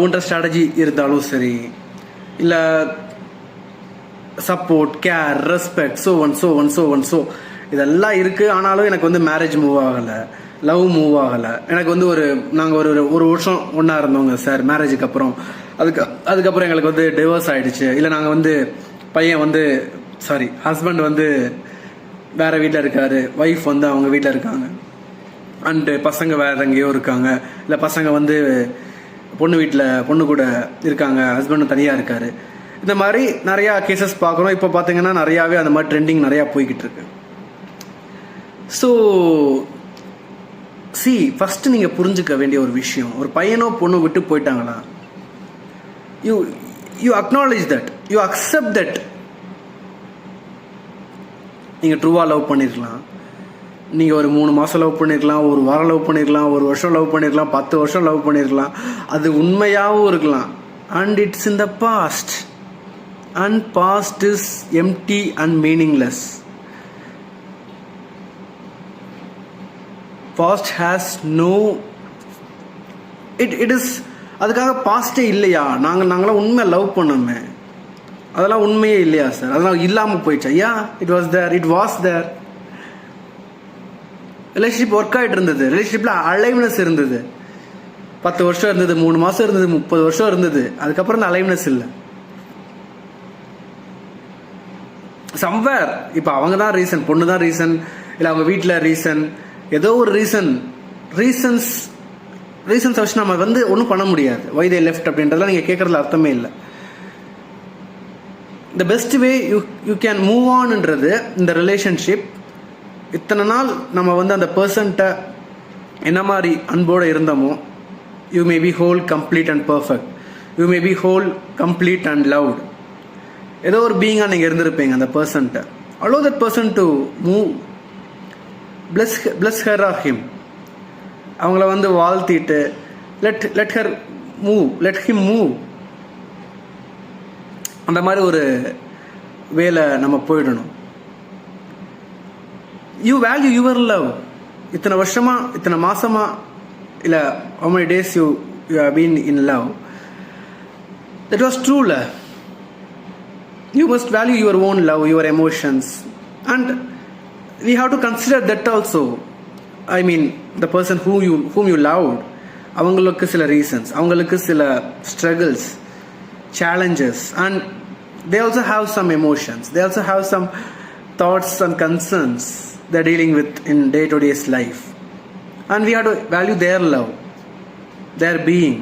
போன்ற ஸ்ட்ராட்டஜி இருந்தாலும் சரி, இல்லை சப்போர்ட், கேர், ரெஸ்பெக்ட், ஸோ இதெல்லாம் இருக்குது. ஆனாலும் எனக்கு வந்து மேரேஜ் மூவ் ஆகலை, லவ் மூவ் ஆகலை. எனக்கு வந்து நாங்கள் ஒரு வருஷம் ஒன்றா இருந்தோங்க சார் மேரேஜுக்கு அப்புறம். அதுக்கப்புறம் எங்களுக்கு வந்து டிவோர்ஸ் ஆகிடுச்சு. இல்லை நாங்கள் வந்து ஹஸ்பண்ட் வந்து வேறு வீட்டில் இருக்கார், ஒய்ஃப் வந்து அவங்க வீட்டில் இருக்காங்க, அண்டு பசங்க வேறு எங்கேயோ இருக்காங்க, இல்லை பசங்க வந்து பொண்ணு கூட இருக்காங்க, ஹஸ்பண்டும் தனியாக இருக்கார். இந்த மாதிரி நிறையா கேசஸ் பார்க்குறோம். இப்போ பார்த்தீங்கன்னா நிறையாவே அந்த மாதிரி ட்ரெண்டிங் நிறையா போய்கிட்டு இருக்கு. ஸோ ஃபஸ்ட்டு நீங்கள் புரிஞ்சுக்க வேண்டிய ஒரு விஷயம், ஒரு பையனோ பொண்ணோ விட்டு போயிட்டாங்களா, you acknowledge that, you accept that. நீங்கள் ட்ரூவாக லவ் பண்ணியிருக்கலாம், நீங்கள் ஒரு 3 மாதம் லவ் பண்ணியிருக்கலாம், ஒரு வாரம் லவ் பண்ணியிருக்கலாம், ஒரு வருஷம் லவ் பண்ணியிருக்கலாம், 10 வருஷம் லவ் பண்ணியிருக்கலாம். அது உண்மையாகவும் இருக்கலாம். And it's in the past, and past is empty and meaningless. Past has no it is. அதுக்காக பாஸ்டே இல்லையா, நாங்களாம் உண்மையாக லவ் பண்ணோமே, அதெல்லாம் உண்மையே இல்லையா சார், அதெல்லாம் இல்லாமல் போயிடுச்சா? Yeah, it was there. Relationship work ஆகிட்டு இருந்தது, ரிலேஷன்ஷிப்பில் அலைவ்னஸ் இருந்தது. 10 வருஷம் இருந்தது, 3 மாதம் இருந்தது, 30 வருஷம் இருந்தது. அதுக்கப்புறம் இந்த அலைவ்னஸ் இல்லை. சம்வேர் இப்போ அவங்க தான் ரீசன், பொண்ணு தான் ரீசன், இல்லை அவங்க வீட்டில் ரீசன், ஏதோ ஒரு ரீசன்ஸ் வச்சு நம்ம வந்து ஒன்றும் பண்ண முடியாது. வை தே லெஃப்ட் அப்படின்றதுலாம் நீங்கள் கேட்குறதுல அர்த்தமே இல்லை. The best way you can move ஆன்ன்றது இந்த ரிலேஷன்ஷிப். இத்தனை நாள் நம்ம வந்து அந்த பர்சன்ட்ட என்ன மாதிரி அன்போடு இருந்தோமோ, you may be whole complete and perfect, you may be whole complete and loved. ஏதோ ஒரு நீங்கள் இருந்திருப்பீங்க அந்த பர்சன்ட்ட. Allow that person to move, bless her or him. அவங்கள வந்து வாழ்த்திட்டு let her move, let him move. அந்த மாதிரி ஒரு வேலை நம்ம போயிடணும். You value your love. இத்தனை வருஷமா, இத்தனை மாசமா, இல்லை how many days you have been in love, that was true love. You must value your own love, your emotions, and we have to consider that also. I mean, the person whom you loved, அவங்களுக்கு சில reasons, அவங்களுக்கு சில struggles, challenges, and they also have some emotions, they also have some thoughts and concerns they're dealing with in day-to-day life, and we have to value their love, their being.